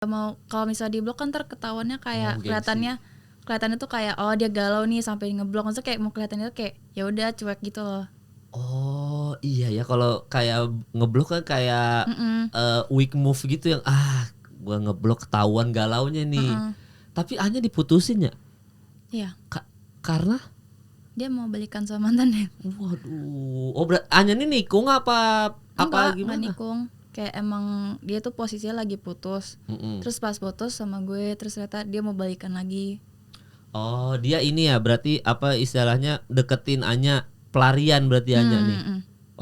mau kalau misalnya di blok kan ntar ketahuannya kayak gengsi. kelihatannya tuh kayak oh dia galau nih sampai ngeblok, maksudnya kayak mau kelihatannya tuh kayak ya udah cuek gitu loh. Oh iya ya, kalau kayak ngeblok kan kayak weak move gitu yang gua ngeblok ketahuan galaunya nih. Tapi Anya diputusin ya? Iya, Karena dia mau balikan sama mantannya. waduh. Oh Anya nih nikung apa Enggak gimana? nikung. Kayak emang dia tuh posisinya lagi putus. Terus pas putus sama gue, terus ternyata dia mau balikan lagi. Oh, dia ini ya berarti apa istilahnya deketin Anya, pelarian berarti Anya nih.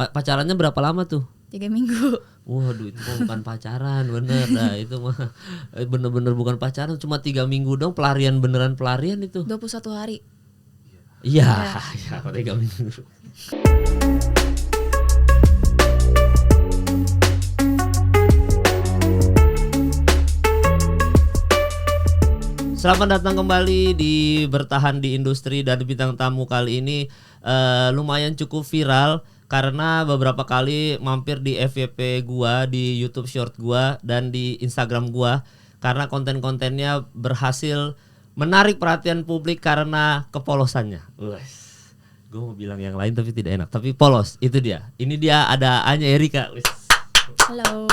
Pacarannya berapa lama tuh? 3 minggu. Waduh, itu mah bukan pacaran, bener dah itu mah bener-bener bukan pacaran, cuma 3 minggu dong, pelarian beneran pelarian itu. 21 hari. Iya, ya 3 minggu. Selamat datang kembali di Bertahan di Industri, dan bintang tamu kali ini lumayan cukup viral karena beberapa kali mampir di FYP gua, di YouTube Short gua dan di Instagram gua, karena konten-kontennya berhasil menarik perhatian publik karena kepolosannya. Gue mau bilang yang lain tapi tidak enak, tapi polos itu dia. Ini dia, ada Anya Erika. Halo.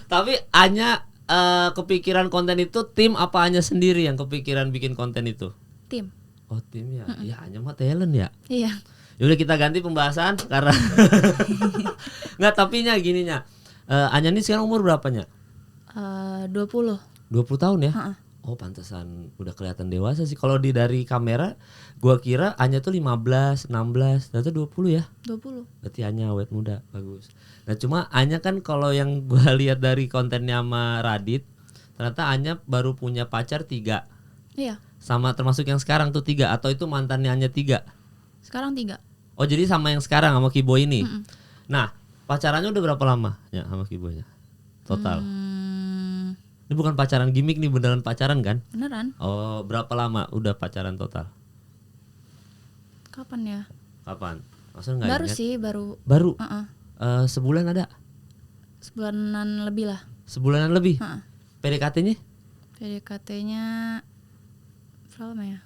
Tapi Anya kepikiran konten itu tim apa Anya sendiri yang kepikiran bikin konten itu? Tim. Oh tim ya. Ya Anya mah talent ya. Iya. Yaudah kita ganti pembahasan karena nggak, tapi nya gininya. Anya ini sekarang umur berapanya? 20. 20 tahun ya? Oh pantesan udah kelihatan dewasa sih. Kalau dari kamera gua kira Anya tuh 15, 16, ternyata 20 ya? 20. Berarti Anya awet muda, bagus. Nah cuma Anya kan kalau yang gua lihat dari kontennya sama Radit, ternyata Anya baru punya pacar 3. Iya. Sama termasuk yang sekarang tuh 3, atau itu mantannya Anya 3? Sekarang 3. Oh jadi sama yang sekarang, sama Kiboy ini. Nah pacarannya udah berapa lama ya sama Kiboynya total? Ini bukan pacaran gimmick nih, beneran pacaran kan? Beneran? Oh berapa lama udah pacaran total? Kapan ya? Kapan? Masa nggak Baru ingat? sih, baru. Baru? Sebulan ada? Sebulanan lebih lah. Sebulanan lebih? PDKT-nya? PDKT-nya berapa lama ya?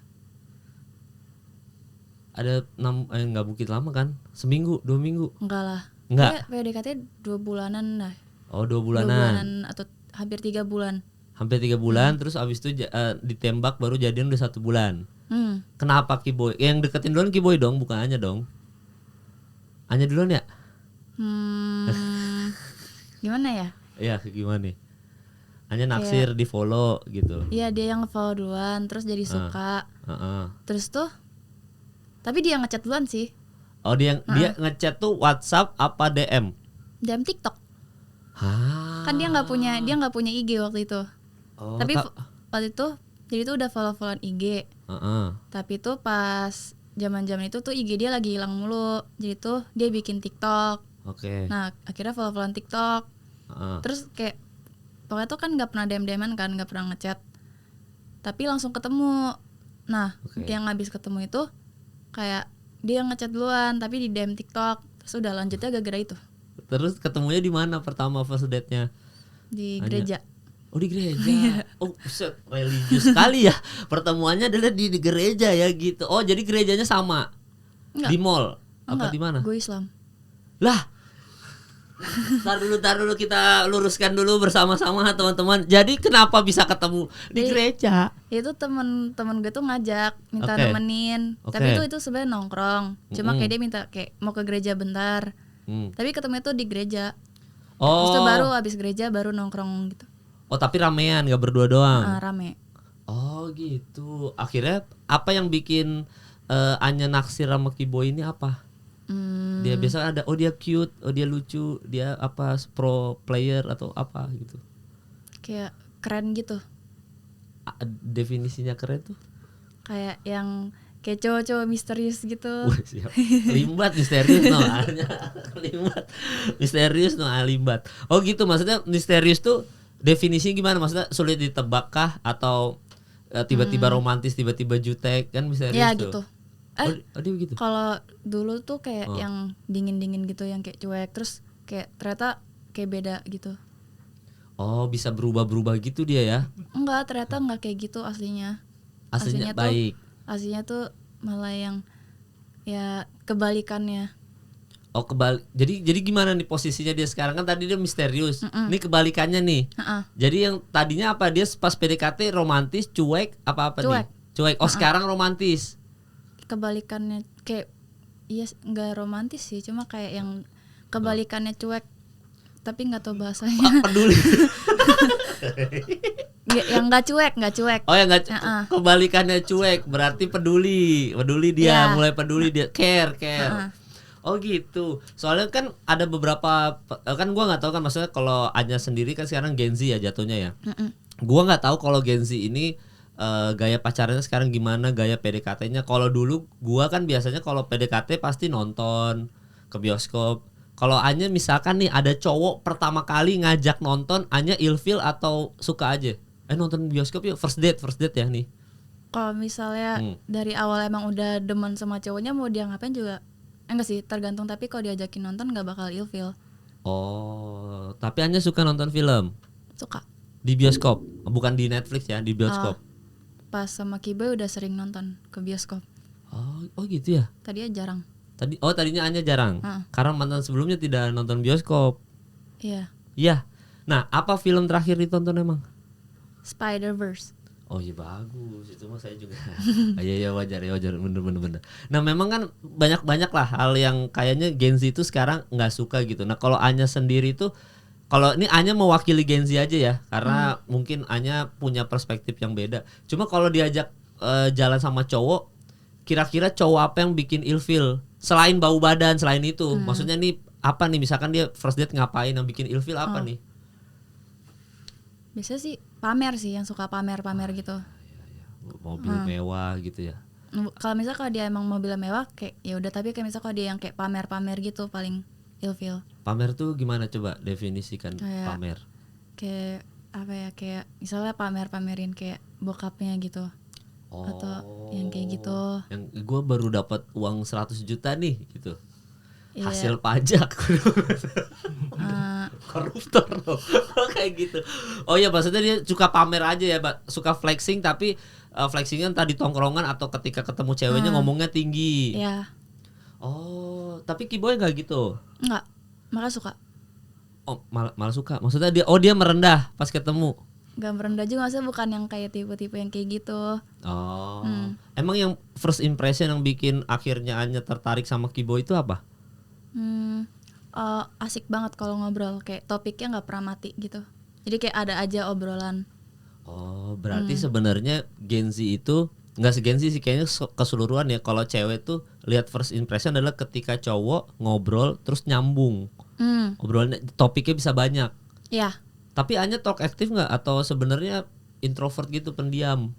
Ada 6, nggak bukit lama kan? Seminggu, 2 minggu? Enggak lah. Enggak? PDKT 2 bulanan lah. Oh 2 2 bulanan. bulanan atau hampir 3 bulan. Hampir 3 bulan, terus abis itu ditembak, baru jadian udah 1 bulan. Kenapa Kiboy? Yang deketin duluan Kiboy dong, bukan Anya dong? Anya duluan ya? Gimana ya? Iya gimana nih? Anya naksir, di follow gitu. Iya, dia yang follow duluan, terus jadi suka. Terus tuh, tapi dia ngechat duluan sih. Oh dia ngechat tuh WhatsApp apa DM? DM TikTok. Kan dia nggak punya IG waktu itu. Oh, tapi waktu itu jadi tuh udah follow-followan IG. Tapi tuh pas zaman-zaman itu tuh IG dia lagi hilang mulu. Jadi tuh dia bikin TikTok. Oke. Nah akhirnya follow-followan TikTok. Terus kayak pokoknya tuh kan nggak pernah DM-DM-an kan, nggak pernah ngechat. Tapi langsung ketemu. Nah yang habis ketemu itu kayak dia ngechat duluan tapi di DM TikTok. Terus udah lanjutnya gara-gara itu. Terus ketemunya di mana pertama first date-nya? Di gereja. Oh di gereja. Oh set, religius sekali ya. Pertemuannya adalah di gereja ya gitu. Oh jadi gerejanya sama? Enggak. Di mall? Apa Enggak, di mana? gue Islam. Lah. Tar dulu kita luruskan dulu bersama-sama teman-teman. Jadi kenapa bisa ketemu di gereja? Itu temen gue tuh ngajak minta nemenin. Tapi itu sebenarnya nongkrong. Cuma kayak dia minta kayak mau ke gereja bentar. Tapi ketemu tuh di gereja. Terus itu baru abis gereja baru nongkrong gitu. Oh tapi ramean, gak berdua doang? Rame. Oh gitu. Akhirnya apa yang bikin Anya naksir sama Kiboy ini apa? Dia biasa ada, oh dia cute, oh dia lucu, dia apa pro player atau apa gitu? Kayak keren gitu. Definisinya keren tuh? Kayak yang kayak cowok-cowok misterius gitu. Siap. Limbat misterius no. Limbat misterius no, limbat. Oh gitu, maksudnya misterius tuh definisinya gimana? Maksudnya sulit ditebak kah atau tiba-tiba romantis, tiba-tiba jutek kan misterius ya, tuh? gitu. Dia begitu. Kalau dulu tuh kayak yang dingin-dingin gitu, yang kayak cuek, terus kayak ternyata kayak beda gitu. Oh, bisa berubah-berubah gitu dia ya? Enggak, ternyata enggak kayak gitu aslinya. Aslinya baik. Aslinya tuh malah yang ya kebalikannya. Oh, jadi gimana nih posisinya dia sekarang? Kan tadi dia misterius. Ini kebalikannya nih. Jadi yang tadinya apa, dia pas PDKT romantis, cuek, apa-apa nih? Cuek. Oh, sekarang romantis. Kebalikannya kayak iya enggak romantis sih, cuma kayak yang kebalikannya cuek. Tapi nggak tahu bahasanya. Peduli. Yang nggak cuek. Oh, yang nggak kebalikannya cuek, berarti peduli dia, mulai peduli dia, care. Oh gitu. Soalnya kan ada beberapa, kan gua nggak tahu kan, maksudnya kalau Anya sendiri kan sekarang Gen Z ya jatuhnya ya. Gua nggak tahu kalau Gen Z ini gaya pacarannya sekarang gimana, gaya PDKT-nya. Kalau dulu gua kan biasanya kalau PDKT pasti nonton ke bioskop. Kalau Anya misalkan nih ada cowok pertama kali ngajak nonton, Anya ilfeel atau suka aja? Nonton bioskop yuk, first date ya nih. Kalau misalnya dari awal emang udah demen sama cowoknya, mau dia ngapain juga enggak sih, tergantung. Tapi kalau diajakin nonton nggak bakal ilfeel. Oh, tapi Anya suka nonton film? Suka. Di bioskop, bukan di Netflix ya, di bioskop. Pas sama Kiboy udah sering nonton ke bioskop. Oh gitu ya? Tadinya jarang. Tadinya Anya jarang. Karena mantan sebelumnya tidak nonton bioskop. Iya. Nah, apa film terakhir ditonton emang? Spider-Verse. Oh iya, bagus. Itu mah saya juga. Iya wajar bener. Nah, memang kan banyak lah hal yang kayaknya Gen Z itu sekarang nggak suka gitu. Nah, kalau Anya sendiri tuh, kalau ini Anya mewakili Gen Z aja ya, karena mungkin Anya punya perspektif yang beda. Cuma kalau diajak jalan sama cowok, kira-kira cowok apa yang bikin ilfeel? Selain bau badan, selain itu, maksudnya nih apa nih? Misalkan dia first date ngapain yang bikin ilfeel apa nih? Biasanya sih pamer sih, yang suka pamer gitu. Mobil mewah gitu ya. Kalau dia emang mobil mewah kayak ya udah, tapi kayak kalau dia yang kayak pamer gitu paling ilfeel. Pamer tuh gimana, coba definisikan kayak, pamer? Kayak apa ya? Kayak misalnya pamerin kayak bokapnya gitu. Atau yang kayak gitu. Yang gue baru dapat uang 100 juta nih gitu. Hasil pajak. Koruptor loh. Kayak gitu. Oh ya, maksudnya dia suka pamer aja ya, suka flexing, tapi flexingnya entah di tongkrongan atau ketika ketemu ceweknya ngomongnya tinggi. Iya. Oh, tapi Kiboy enggak gitu? Enggak. Malah suka. Oh, malah suka. Maksudnya dia merendah pas ketemu. Gak merendah juga, maksudnya bukan yang kayak tipe-tipe yang kayak gitu. Oh. Emang yang first impression yang bikin akhirnya Anya tertarik sama Kiboy itu apa? Asik banget kalau ngobrol, kayak topiknya nggak pernah mati gitu. Jadi kayak ada aja obrolan. Oh, berarti sebenarnya Gen Z itu nggak se-Gen Z sih, kayaknya keseluruhan ya. Kalau cewek tuh lihat first impression adalah ketika cowok ngobrol terus nyambung. Obrolannya, topiknya bisa banyak. Iya. Tapi Anya talk aktif nggak atau sebenarnya introvert gitu, pendiam?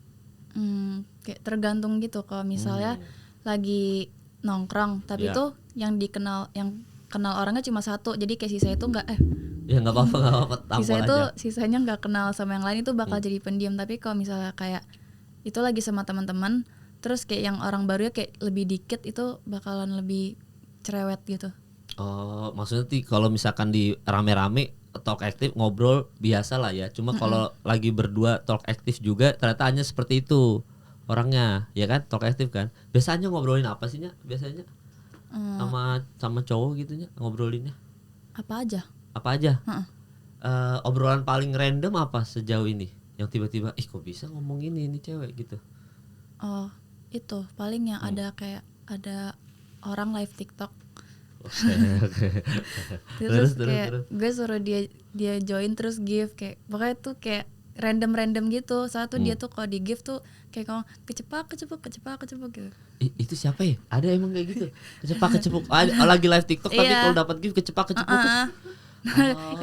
Kayak tergantung gitu. Kalau misalnya lagi nongkrong, tapi tuh yang kenal orangnya cuma satu, jadi kayak sisanya itu nggak ya nggak apa-apa sisanya nggak kenal sama yang lain, itu bakal jadi pendiam. Tapi kalau misalnya kayak itu lagi sama teman-teman, terus kayak yang orang baru ya kayak lebih dikit, itu bakalan lebih cerewet gitu. Oh, maksudnya kalau misalkan di rame-rame talk aktif, ngobrol biasa lah ya. Cuma kalau lagi berdua talk aktif juga, ternyata Anya seperti itu orangnya, ya kan? Talk aktif kan. Biasanya ngobrolin apa sih, Nya? Biasanya sama cowok gitu, Nya, ngobrolinnya apa aja? Obrolan paling random apa sejauh ini yang tiba-tiba kok bisa ngomong ini cewek gitu? Oh, itu paling yang ada orang live TikTok. Okay. terus gue suruh dia join, terus give, kayak pokoknya tuh kayak random gitu. Soalnya tuh dia tuh kalau di give tuh kayak ngomong kecepak gitu. Itu siapa ya? Ada emang kayak gitu? Kecepak lagi live TikTok tapi kalau dapat give kecepak.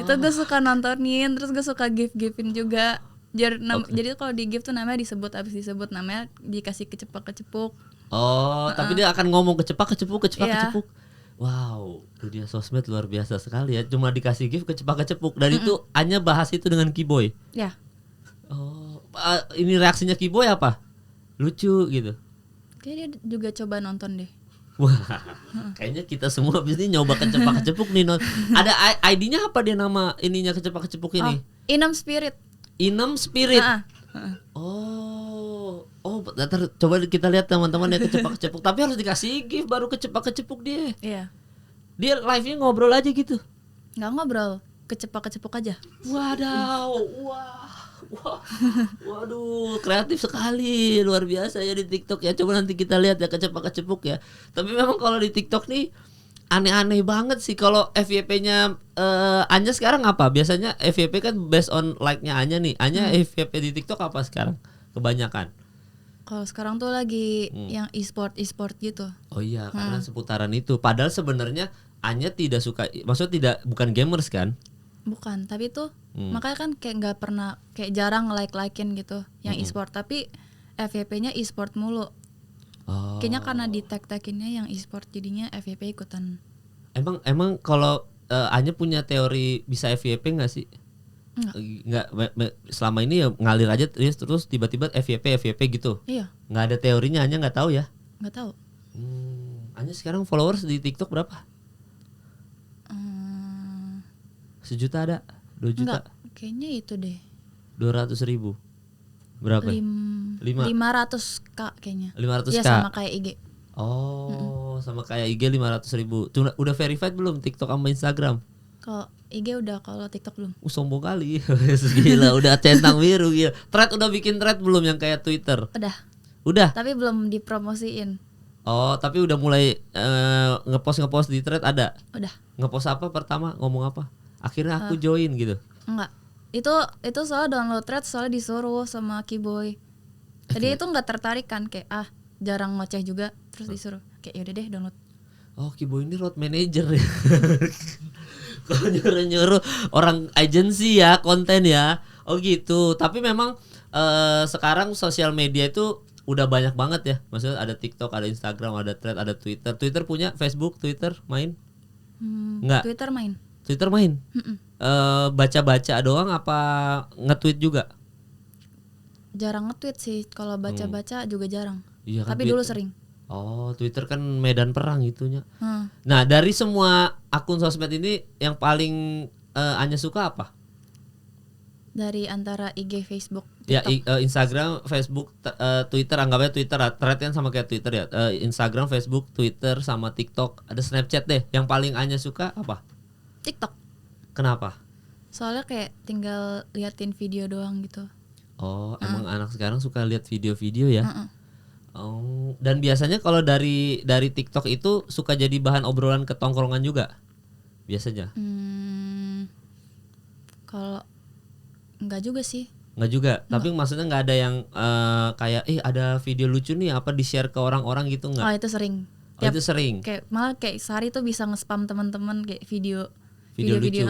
Itu gue suka nontonin, terus gue suka givein juga. Jadi kalau di give tuh namanya disebut, abis disebut namanya dikasih kecepak. Oh, tapi dia akan ngomong kecepak. Wow, dunia sosmed luar biasa sekali ya. Cuma dikasih gift kecepak. Dan itu Anya bahas itu dengan Kiboy. Ya. Oh, ini reaksinya Kiboy apa? Lucu gitu. Kayaknya dia juga coba nonton deh. Wah, kayaknya kita semua abis ini nyoba kecepak nih. Ada ID-nya apa dia, nama ininya kecepak ini? Inem Spirit. Inem Spirit. Heeh. Oh, ntar coba kita lihat teman-teman yang kecepak-kecepuk. Tapi harus dikasih gift baru kecepak-kecepuk dia. Iya. Dia live-nya ngobrol aja gitu. Nggak ngobrol, kecepak-kecepuk aja. Wadaw, waduh, kreatif sekali, luar biasa ya di TikTok ya. Coba nanti kita lihat ya kecepak-kecepuk ya. Tapi memang kalau di TikTok nih aneh-aneh banget sih. Kalau FYP-nya Anya sekarang apa? Biasanya FYP kan based on like-nya Anya nih. Anya FYP di TikTok apa sekarang? Kebanyakan. Kalau sekarang tuh lagi yang e-sport gitu. Oh iya, karena seputaran itu. Padahal sebenarnya Anya tidak suka, maksudnya bukan gamers kan? Bukan, tapi tuh makanya kan kayak nggak pernah, kayak jarang like-likein gitu yang e-sport. Tapi FYP-nya e-sport mulu. Oh. Kayaknya karena di tag-taginnya yang e-sport jadinya FYP ikutan. Emang kalau Anya punya teori bisa FYP nggak sih? Nggak, selama ini ya ngalir aja terus tiba-tiba FYP gitu. Iya. Nggak ada teorinya, Anya nggak tahu ya? Nggak tahu. Anya sekarang followers di TikTok berapa? 1 juta ada? 2 juta? Enggak, kayaknya itu deh. 200.000. Berapa? 500k kayaknya. 500k. Iya, sama kayak IG. Oh, sama kayak IG 500.000. Udah verified belum TikTok sama Instagram? Kalau IG udah, kalau TikTok belum. Sombong kali. Gila, udah centang biru gila. Thread udah bikin thread belum yang kayak Twitter? Udah. Tapi belum dipromosiin. Oh, tapi udah mulai ngepost di thread ada? Udah. Ngepost apa pertama? Ngomong apa? Akhirnya aku join gitu. Enggak. Itu soal download thread, soalnya disuruh sama Kiboy. Jadi itu nggak tertarik kan, kayak jarang ngoceh juga, terus disuruh kayak yaudah deh download. Oh, Kiboy ini road manager ya. Kalau nyuruh orang agensi ya, konten ya. Oh gitu. Tapi memang sekarang sosial media itu udah banyak banget ya. Maksudnya ada TikTok, ada Instagram, ada thread, ada Twitter. Twitter punya, Facebook, Twitter main? Enggak. Twitter main. Baca-baca doang apa nge-tweet juga? Jarang nge-tweet sih. Kalau baca-baca juga jarang. Iya kan, tapi dulu sering. Oh, Twitter kan medan perang itunya. Nah, dari semua akun sosmed ini yang paling Anya suka apa? Dari antara IG, Facebook, TikTok. Ya, Instagram, Facebook, Twitter, anggapnya Twitter, thread kan sama kayak Twitter ya. Instagram, Facebook, Twitter sama TikTok. Ada Snapchat deh. Yang paling Anya suka apa? TikTok. Kenapa? Soalnya kayak tinggal liatin video doang gitu. Oh, emang anak sekarang suka lihat video-video ya? Oh, dan biasanya kalau dari TikTok itu suka jadi bahan obrolan ke tongkrongan juga? Biasanya? Kalau enggak juga sih. Enggak juga. Tapi maksudnya nggak ada yang kayak ada video lucu nih apa di-share ke orang-orang gitu nggak? Oh, itu sering. Itu sering. Kayak malah kayak sehari tuh bisa nge-spam teman-teman kayak video lucu.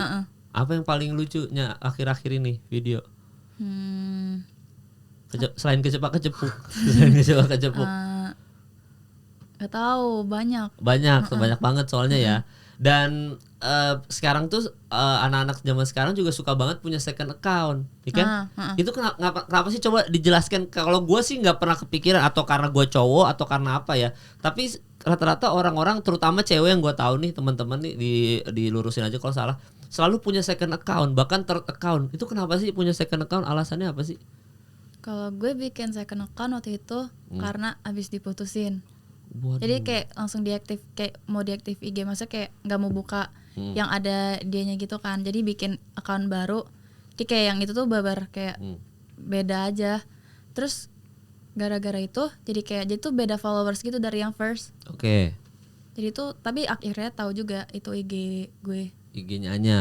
Apa yang paling lucunya akhir-akhir ini video? Selain kecepak-kecepuk. Gak tahu, banyak banget soalnya ya. Dan sekarang tuh anak-anak zaman sekarang juga suka banget punya second account, ya kan? Itu kenapa sih, coba dijelaskan. Kalau gue sih nggak pernah kepikiran, atau karena gue cowok atau karena apa ya. Tapi rata-rata orang-orang, terutama cewek yang gue tahu nih, teman-teman nih, dilurusin aja kalau salah, selalu punya second account, bahkan third account. Itu kenapa sih punya second account? Alasannya apa sih? Kalau gue bikin second account waktu itu karena abis diputusin. Waduh. Jadi kayak langsung diaktif, kayak mau diaktif IG, maksudnya kayak nggak mau buka yang ada dianya gitu kan. Jadi bikin account baru. Jadi kayak yang itu tuh babar kayak beda aja. Terus gara-gara itu jadi tuh beda followers gitu dari yang first. Oke. Jadi tuh, tapi akhirnya tahu juga itu IG gue. IG-nya Anya.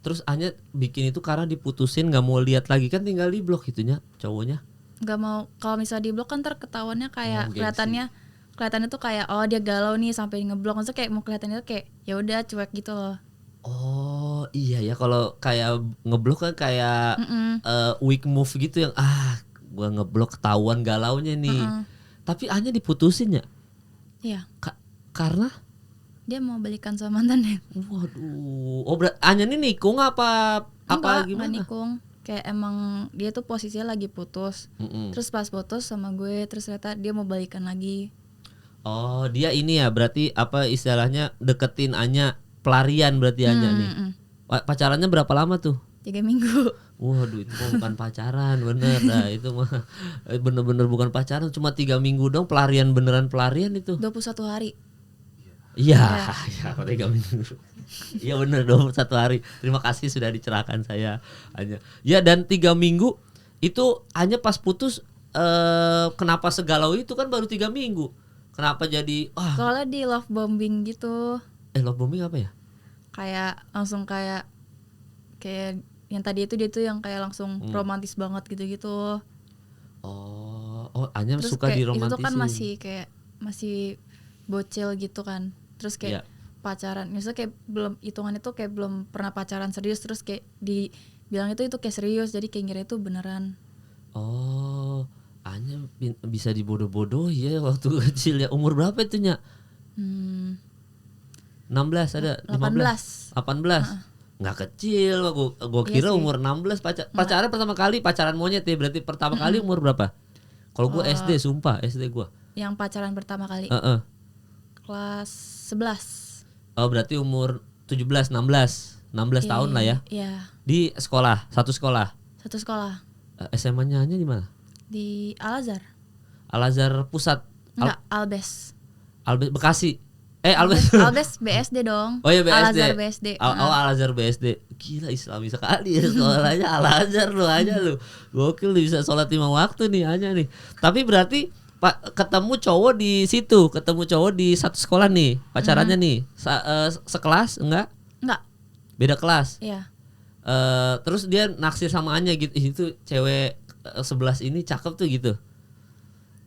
Terus Anya bikin itu karena diputusin, nggak mau lihat lagi kan, tinggal di blok itunya cowoknya. Nggak mau, kalau misalnya di blok kan ntar ketahuannya kayak kelihatannya tuh kayak dia galau nih sampai ngeblok. Maksudnya kayak mau kelihatannya tuh kayak ya udah cuek gitu loh. Oh iya ya, kalau kayak ngeblok kan kayak weak move gitu yang gua ngeblok ketahuan galaunya nih. Tapi Anya diputusin ya? Iya. Karena dia mau balikan sama mantannya. Waduh. Oh, Anya ini nikung apa gimana? Enggak nikung. Kayak emang dia tuh posisinya lagi putus. Terus pas putus sama gue, terus ternyata dia mau balikan lagi. Oh, dia ini ya, berarti apa istilahnya, deketin Anya, pelarian berarti Anya nih. Pacarannya berapa lama tuh? 3 minggu. Waduh itu mah bukan pacaran bener dah itu mah bener-bener bukan pacaran cuma 3 minggu dong pelarian beneran pelarian itu 21 hari. Iya ya 3 minggu iya bener 21 hari terima kasih sudah dicerahkan saya Anya ya dan 3 minggu itu Anya pas putus kenapa segalau itu kan baru 3 minggu kenapa jadi Soalnya di love bombing gitu. love bombing apa ya Kayak langsung kayak yang tadi itu dia tuh yang kayak langsung romantis banget gitu-gitu. Anya Terus suka kayak diromantisin. itu tuh kan masih bocil gitu kan. Terus kayak pacaran, misalnya kayak belum hitungannya tuh kayak belum pernah pacaran serius, terus kayak dibilang itu kayak serius, jadi kayak ngira itu beneran. Anya bisa dibodoh-bodoh ya waktu kecil ya. Umur berapa itu Nya? 16 ada 18. 18 nggak kecil gua kira iya umur 16 pacaran pertama kali pacaran monyet ya berarti pertama kali umur berapa kalau gua SD sumpah SD gua yang pacaran pertama kali kelas 11 berarti umur 17 16 tahun lah ya iya. Di sekolah satu sekolah SMA-nya di mana di Al-Azhar Pusat enggak Albes Bekasi Albes BSD dong. Oh ya BSD. Al-Azhar BSD. Al-Azhar BSD. Gila Islami sekali ya sekolahnya Al-Azhar lu aja lu. Gokil lu bisa sholat 5 waktu nih aja nih. Tapi berarti ketemu cowok di situ, ketemu cowok di satu sekolah nih, pacarannya nih. Sekelas enggak? Enggak. Beda kelas. Iya. Terus dia naksir sama Anya gitu. Itu cewek 11 ini cakep tuh gitu.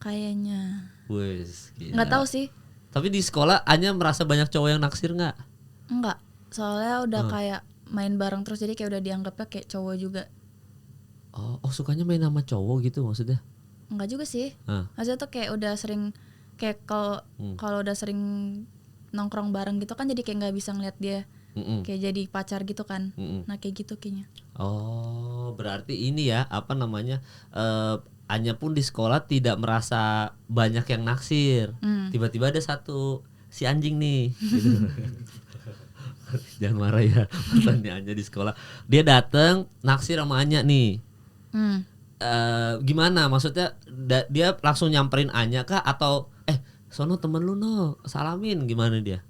Kayaknya. Wes. Enggak tahu sih. Tapi di sekolah Anya merasa banyak cowok yang naksir nggak? Enggak, soalnya udah kayak main bareng terus jadi kayak udah dianggapnya kayak cowok juga. Sukanya main sama cowok gitu maksudnya? Enggak juga sih. Maksudnya tuh kayak udah sering kayak kalau udah sering nongkrong bareng gitu kan jadi kayak nggak bisa ngeliat dia kayak jadi pacar gitu kan. Nah kayak gitu kayaknya. Berarti ini ya apa namanya? Anya pun di sekolah tidak merasa banyak yang naksir. Tiba-tiba ada satu si anjing nih. Gitu. Jangan marah ya, mantannya Anya di sekolah. Dia datang naksir sama Anya nih. Gimana? Maksudnya dia langsung nyamperin Anya kah atau sono temen lu no salamin gimana dia?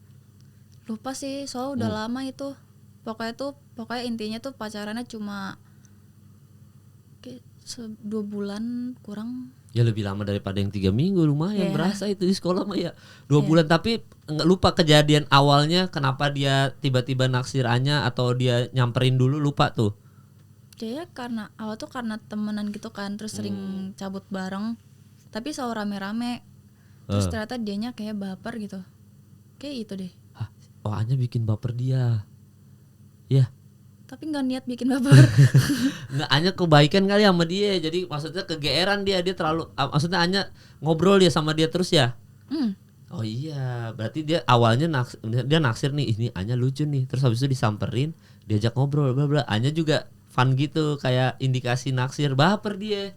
Lupa sih, soalnya udah lama itu. Pokoknya intinya tuh pacarannya cuma 2 bulan kurang. Ya lebih lama daripada yang 3 minggu lumayan berasa itu di sekolah mah ya 2 bulan tapi nggak lupa kejadian awalnya kenapa dia tiba-tiba naksir Anya atau dia nyamperin dulu lupa tuh. Kayaknya karena awal tuh karena temenan gitu kan terus sering cabut bareng tapi selalu rame-rame terus ternyata dianya kayak baper gitu kayak itu deh. Anya bikin baper dia. Ya. Tapi nggak niat bikin baper. Nggak Anya kebaikan kali sama dia jadi maksudnya kegeeran dia terlalu maksudnya Anya ngobrol dia sama dia terus ya. Oh iya berarti dia awalnya dia naksir nih ini Anya lucu nih terus habis itu disamperin diajak ngobrol bla bla Anya juga fun gitu kayak indikasi naksir baper dia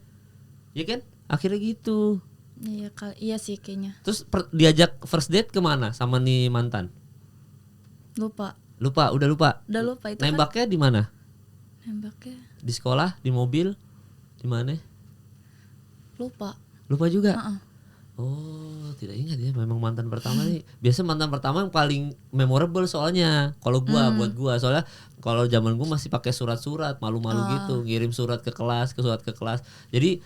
ya kan akhirnya gitu. Iya sih kayaknya. Terus diajak first date kemana sama nih mantan? Udah lupa itu. Nembaknya kan? Di mana? Nembaknya di sekolah, di mobil, di mana? Lupa juga. Tidak ingat ya. Memang mantan pertama nih. Biasa mantan pertama yang paling memorable soalnya. Kalau buat gua soalnya kalau zaman gua masih pakai surat-surat, malu-malu gitu, ngirim surat ke kelas. Jadi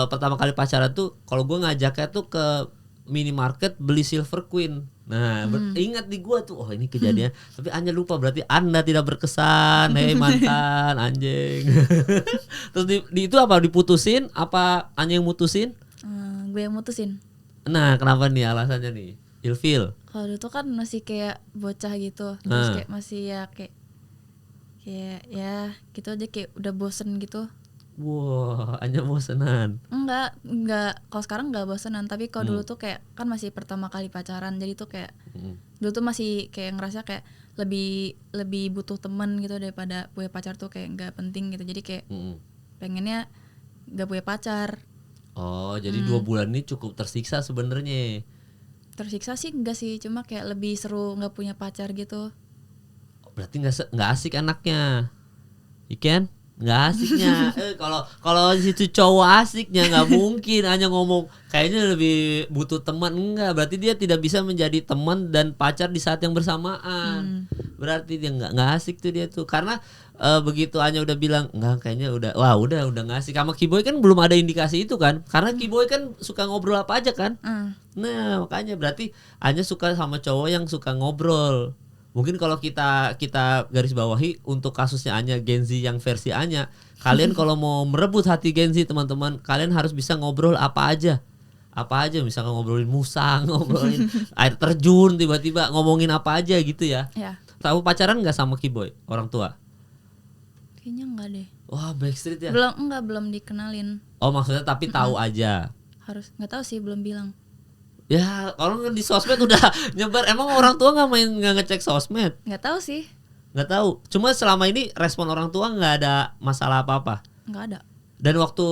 pertama kali pacaran tuh kalau gua ngajaknya tuh ke minimarket beli Silver Queen. Nah, ingat di gua tuh, ini kejadian. Tapi Anya lupa berarti Anda tidak berkesan, hei mantan anjing. Terus di itu apa diputusin? Apa Anya yang mutusin? Gue yang mutusin. Nah, kenapa nih alasannya nih? Ilfil. Kalau dulu tuh kan masih kayak bocah gitu, terus kayak masih kayak ya gitu aja kayak udah bosen gitu. Wah, Anya bosenan. Enggak. Kalau sekarang enggak bosenan, tapi kalau dulu tuh kayak kan masih pertama kali pacaran, jadi tuh kayak dulu tuh masih kayak ngerasa kayak lebih butuh teman gitu daripada punya pacar tuh kayak enggak penting gitu. Jadi kayak pengennya enggak punya pacar. Jadi 2 bulan ini cukup tersiksa sebenarnya. Tersiksa sih enggak sih, cuma kayak lebih seru enggak punya pacar gitu. Berarti enggak asik anaknya. Ikan? nggak asiknya. Kalau situ cowok asiknya nggak mungkin hanya ngomong kayaknya lebih butuh teman, enggak, berarti dia tidak bisa menjadi teman dan pacar di saat yang bersamaan. Berarti dia nggak asik tuh dia tuh, karena begitu hanya udah bilang enggak kayaknya udah nggak asik. Sama Kiboy kan belum ada indikasi itu kan, karena Kiboy kan suka ngobrol apa aja kan. Nah makanya berarti hanya suka sama cowok yang suka ngobrol. Mungkin kalau kita garis bawahi untuk kasusnya Anya Gen Z yang versi Anya, kalian kalau mau merebut hati Gen Z teman-teman, kalian harus bisa ngobrol apa aja, misalkan ngobrolin musang, ngobrolin air terjun, tiba-tiba ngomongin apa aja gitu ya. Tahu pacaran nggak sama Kiboy orang tua? Kayaknya enggak deh. Wah, Backstreet ya? Belum dikenalin. Oh maksudnya tapi tahu aja. Harus, nggak tahu sih, belum bilang. Ya, kalau di sosmed udah nyebar. Emang orang tua nggak ngecek sosmed? Nggak tahu sih. Nggak tahu. Cuma selama ini respon orang tua nggak ada masalah apa-apa. Nggak ada. Dan waktu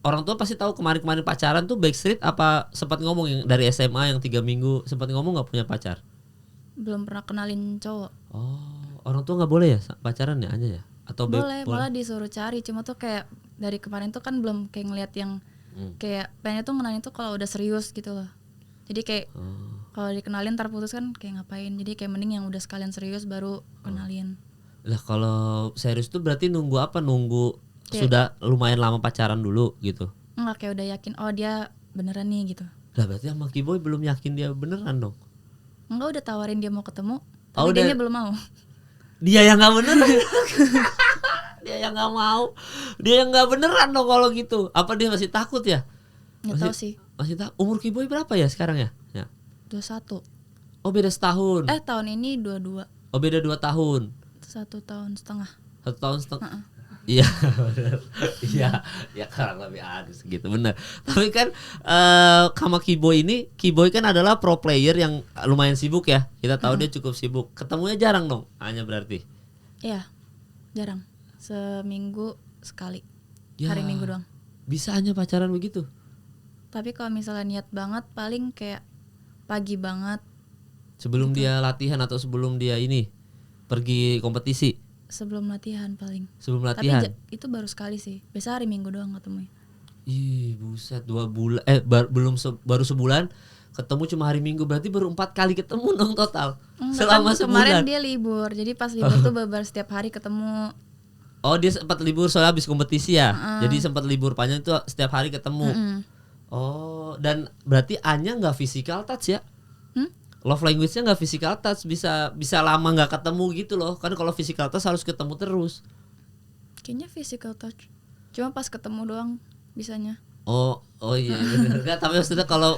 orang tua pasti tahu kemarin pacaran tuh Backstreet apa sempat ngomong yang dari SMA yang 3 minggu sempat ngomong nggak punya pacar? Belum pernah kenalin cowok. Oh, orang tua nggak boleh ya pacaran ya aja ya? Atau boleh, malah disuruh cari. Cuma tuh kayak dari kemarin tuh kan belum kayak ngeliat yang kayak pengen tuh kenalin tuh kalau udah serius gitu loh. Jadi kayak kalau dikenalin ntar putus kan kayak ngapain. Jadi kayak mending yang udah sekalian serius baru kenalin. Lah kalau serius tuh berarti nunggu apa? Nunggu kayak sudah lumayan lama pacaran dulu gitu? Enggak, kayak udah yakin oh dia beneran nih gitu. Lah berarti sama Kiboy belum yakin dia beneran dong? Enggak, udah tawarin dia mau ketemu, tapi dia belum mau. Dia yang nggak beneran. Dia yang nggak mau. Dia yang nggak beneran dong kalau gitu. Apa dia masih takut ya? Nggak tahu sih. Masih takut. Umur Kiboy berapa ya sekarang ya? 21. Oh beda setahun. Tahun ini 22. Oh beda 2 tahun. 1 tahun setengah. 1 tahun setengah. Iya benar. Iya kurang lebih harus gitu benar. Tapi kan sama Kiboy kan adalah pro player yang lumayan sibuk ya. Kita tahu dia cukup sibuk. Ketemunya jarang dong, hanya berarti. Iya, jarang. Seminggu sekali. Ya, hari Minggu doang. Bisa hanya pacaran begitu. Tapi kalau misalnya niat banget paling kayak pagi banget. Sebelum gitu. Dia latihan atau sebelum dia ini pergi kompetisi? Sebelum latihan paling. Sebelum latihan. Tapi itu baru sekali sih. Biasa hari Minggu doang ketemu. Ih, buset 2 bulan baru sebulan ketemu cuma hari Minggu, berarti baru 4 kali ketemu dong total. Selama kan sebulan. Kemarin dia libur. Jadi pas libur tuh bener setiap hari ketemu. Oh, dia sempat libur soalnya habis kompetisi ya. Jadi sempat libur panjang itu setiap hari ketemu. Oh, dan berarti Anya nggak physical touch ya? Love language-nya nggak physical touch, bisa lama nggak ketemu gitu loh. Kan kalau physical touch harus ketemu terus. Kayaknya physical touch. Cuma pas ketemu doang bisanya. Oh iya benar. Tapi maksudnya kalau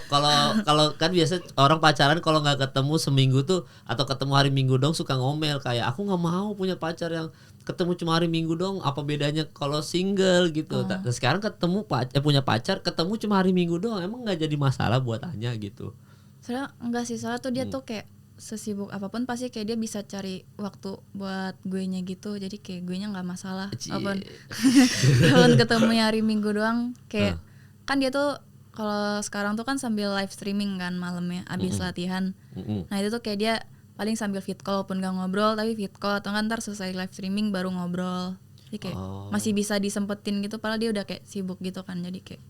kan biasa orang pacaran kalau nggak ketemu seminggu tuh atau ketemu hari Minggu dong suka ngomel kayak aku nggak mau punya pacar yang ketemu cuma hari Minggu dong. Apa bedanya kalau single gitu? Nah, sekarang ketemu punya pacar ketemu cuma hari Minggu doang. Emang nggak jadi masalah buat Anya gitu? Soalnya enggak sih, soalnya tuh dia tuh kayak sesibuk apapun pasti kayak dia bisa cari waktu buat gue nya gitu. Jadi kayak gue nya nggak masalah. Kalau ketemunya hari Minggu doang kayak kan dia tuh kalau sekarang tuh kan sambil live streaming kan malamnya abis latihan. Nah itu tuh kayak dia paling sambil fit call pun gak ngobrol, tapi fit call atau kan ntar selesai live streaming baru ngobrol. Jadi kayak masih bisa disempetin gitu, padahal dia udah kayak sibuk gitu kan. Jadi kayak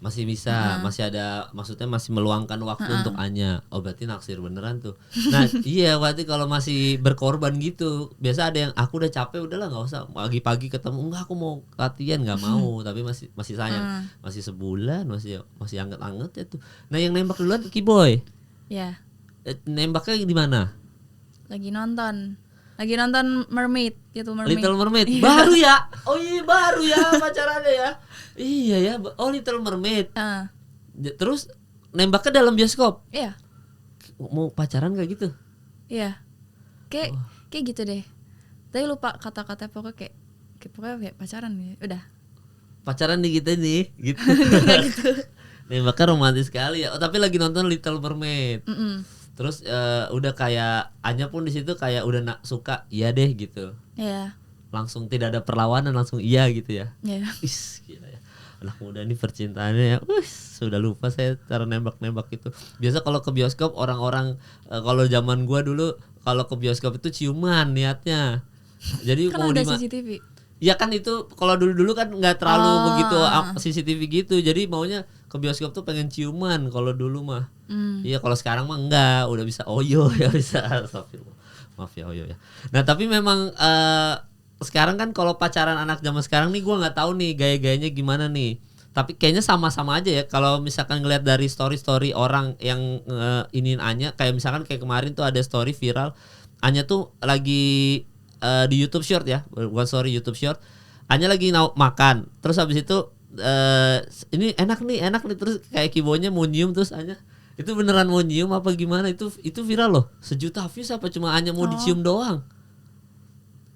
masih bisa, masih ada, maksudnya masih meluangkan waktu untuk Anya. Oh berarti naksir beneran tuh. Nah iya berarti kalau masih berkorban gitu, biasa ada yang aku udah capek udahlah nggak usah pagi-pagi ketemu, enggak aku mau latihan nggak mau, tapi masih sayang, masih sebulan masih anget-anget ya tuh. Nah yang nembak duluan Kiboy. Ya. Nembaknya di mana? Lagi nonton Mermaid gitu, Little Mermaid. Baru ya? Oh iya baru ya pacarannya ya. Iya ya. Oh Little Mermaid. Terus nembaknya dalam bioskop. Iya. Mau pacaran kayak gitu? Iya. Kayak gitu deh. Tapi lupa kata-kata pokoknya kayak pacaran ya. Udah. Pacaran nih kita nih, gitu. Gitu. Nembaknya romantis sekali ya. Oh tapi lagi nonton Little Mermaid. Terus udah kayak Anya pun di situ kayak udah suka iya deh gitu. Iya. Langsung tidak ada perlawanan, langsung iya gitu ya. Iya. Gila ya. Anak muda ini percintaannya ya. Sudah lupa saya cara nembak-nembak itu. Biasa kalau ke bioskop orang-orang kalau zaman gua dulu kalau ke bioskop itu ciuman niatnya. Jadi kan mau ada CCTV. Ya kan itu kalau dulu-dulu kan nggak terlalu begitu CCTV gitu. Jadi maunya ke bioskop tuh pengen ciuman kalau dulu mah. Iya kalau sekarang mah enggak, udah bisa oyo ya bisa. Maaf ya oyo ya. Nah tapi memang sekarang kan kalau pacaran anak zaman sekarang nih gue nggak tahu nih gaya-gayanya gimana nih. Tapi kayaknya sama-sama aja ya. Kalau misalkan ngeliat dari story-story orang yang iniin Anya, kayak misalkan kayak kemarin tuh ada story viral, Anya tuh lagi di YouTube Short ya, bukan story YouTube Short. Anya lagi makan, terus habis itu ini enak nih, terus kayak kibonya mau nyium terus Anya itu beneran mau nyium apa gimana, itu viral loh, 1 juta views apa cuma Anya mau dicium doang.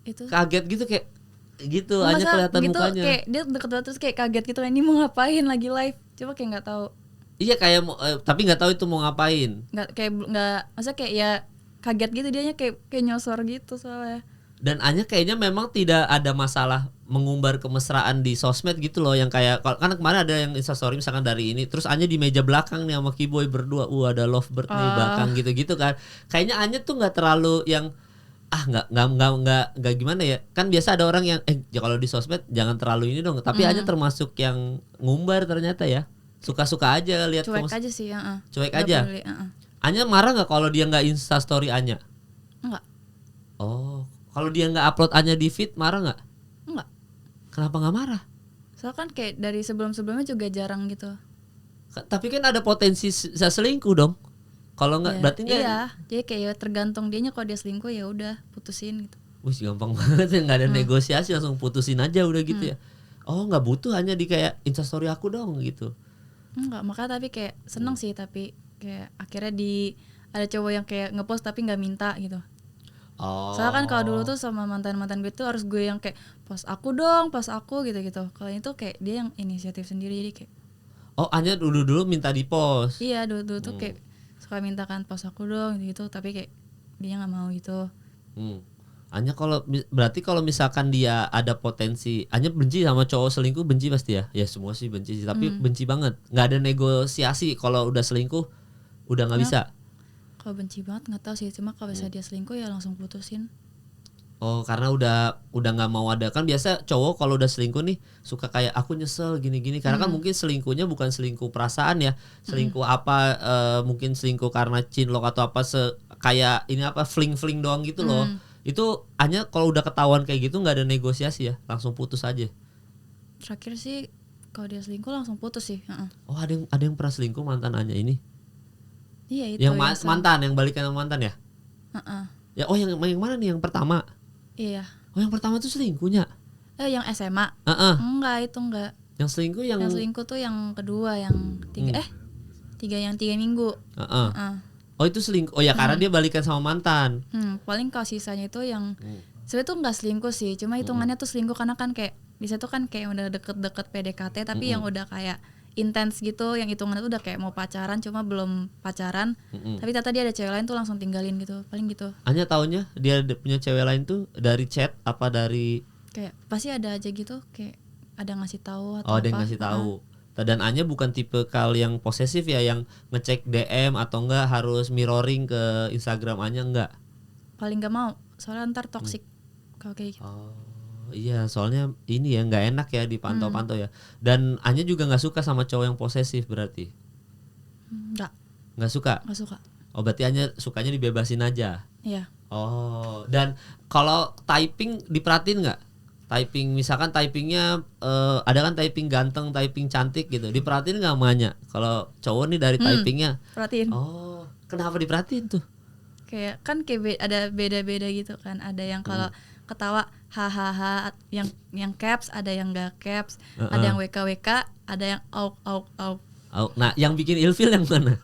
Itu kaget gitu kayak gitu, Anya kelihatan gitu, mukanya kayak dia deket banget terus kayak kaget gitu, ini mau ngapain lagi live, coba kayak nggak tahu. Iya kayak tapi nggak tahu itu mau ngapain, nggak masa kayak ya kaget gitu, dianya kayak nyosor gitu soalnya. Dan Anya kayaknya memang tidak ada masalah mengumbar kemesraan di sosmed gitu loh, yang kayak kan kemarin ada yang instastory misalkan dari ini terus Anya di meja belakang nih sama Kiboy berdua, ada lovebird nih belakang gitu-gitu kan. Kayaknya Anya tuh nggak terlalu yang nggak gimana ya, kan biasa ada orang yang ya kalau di sosmed jangan terlalu ini dong, tapi Anya termasuk yang ngumbar ternyata ya, suka-suka aja lihat. Cuek aja sih, cuek aja. Anya marah nggak kalau dia nggak instastory Anya? Enggak. Oh, kalau dia nggak upload Anya di feed marah nggak? Enggak. Kenapa nggak marah? Soalnya kan kayak dari sebelum-sebelumnya juga jarang gitu. Tapi kan ada potensi bisa selingkuh dong. Kalau nggak berarti nggak. Iya, jadi kayak tergantung dianya, kalau dia selingkuh ya udah putusin gitu. Wih gampang banget ya, nggak ada negosiasi, langsung putusin aja udah gitu ya. Oh nggak butuh hanya di kayak instastory aku dong gitu. Enggak, makanya tapi kayak seneng sih, tapi kayak akhirnya ada cowok yang kayak ngepost tapi nggak minta gitu. Oh. Soalnya kan kalau dulu tuh sama mantan gue tuh harus gue yang kayak post aku dong, post aku gitu-gitu. Kalau itu kayak dia yang inisiatif sendiri, jadi kayak. Oh, Anya dulu minta di post. Iya, dulu tuh kayak suka minta kan post aku dong gitu, tapi kayak dia nggak mau gitu. Anya berarti kalau misalkan dia ada potensi, Anya benci sama cowok selingkuh, benci pasti ya? Ya semua sih benci sih, tapi benci banget. Nggak ada negosiasi kalau udah selingkuh, udah nggak bisa. Kalau benci banget nggak tahu sih, cuma kalau bisa dia selingkuh ya langsung putusin. Oh, karena udah nggak mau ada, kan biasa cowok kalau udah selingkuh nih suka kayak aku nyesel gini-gini, karena kan mungkin selingkuhnya bukan selingkuh perasaan ya, selingkuh apa mungkin selingkuh karena cinlok atau apa, kayak ini apa fling doang gitu loh. Itu hanya kalau udah ketahuan kayak gitu nggak ada negosiasi ya, langsung putus aja. Terakhir sih kalau dia selingkuh langsung putus sih. Oh, ada yang pernah selingkuh mantan Anya ini? Iya itu. Yang mantan, yang balikan sama mantan ya? Ya, oh yang mana nih, yang pertama? Iya. Oh yang pertama tuh selingkuhnya? Yang SMA? Enggak, itu enggak. Yang selingkuh tuh yang kedua, yang 3 minggu. Oh itu selingkuh. Oh ya karena dia balikan sama mantan. Paling kalau sisanya itu yang sebenarnya tuh nggak selingkuh sih, cuma hitungannya tuh selingkuh karena kan kayak di situ kan kayak udah deket-deket PDKT, tapi yang udah kayak intens gitu, yang hitungannya tuh udah kayak mau pacaran cuma belum pacaran, tapi ternyata dia ada cewek lain tuh langsung tinggalin gitu, paling gitu. Hanya taunya dia punya cewek lain tuh dari chat apa dari? Kayak pasti ada aja gitu, kayak ada ngasih tahu atau apa? Oh, ada ngasih tahu. Dan Anya bukan tipe kal yang posesif ya, yang ngecek DM atau enggak harus mirroring ke Instagram Anya, enggak? Paling nggak mau, soalnya ntar toksik kalau kayak gitu. Oh. Iya, soalnya ini ya nggak enak ya dipantau-pantau ya. Dan Anya juga nggak suka sama cowok yang posesif berarti? Nggak suka. Oh berarti Anya sukanya dibebasin aja. Iya. Oh, dan kalau typing diperhatiin nggak? Typing misalkan typingnya ada kan typing ganteng, typing cantik gitu. Diperhatiin nggak sama Anya? Kalau cowok nih dari typingnya? Perhatiin. Oh, kenapa diperhatiin tuh? Kayak kan kayak ada beda-beda gitu kan. Ada yang kalau ketawa hahaha, yang caps, ada yang enggak caps, ada yang WKWK, ada yang auk. Nah, yang bikin ilfil yang mana?